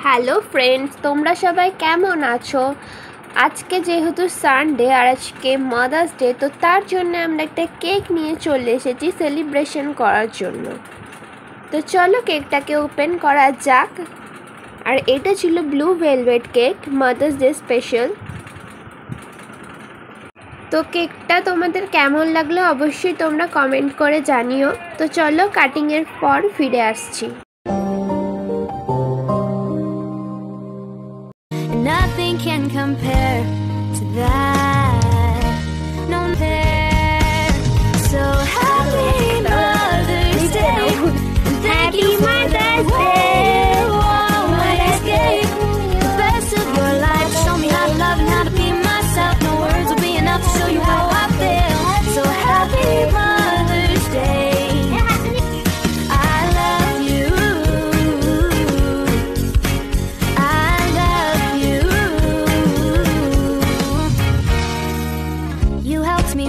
Hello friends, তোমরা সবাই কেমন আছো? আজকে যেহেতু সানডে আর আজকে মাদার্স ডে, তো তার জন্য আমরা একটা কেক নিয়ে চলে এসেছি সেলিব্রেশন করার জন্য। তো চলো কেকটাকে ওপেন করা যাক। আর এটা ছিল blue velvet cake, mother's day special. তো কেকটা তোমাদের কেমন লাগলো অবশ্যই তোমরা কমেন্ট করে জানিও। তো চলো কাটিংয়ের পর ফিরে আসছি। Nothing can compare to that. No compare. So happy Mother's Day. Thank you for the day. Mother's Day. The best of your life. Show me how to love and how to be myself. No words will be enough to show you how I feel. So happy Mother's Day. You helped me.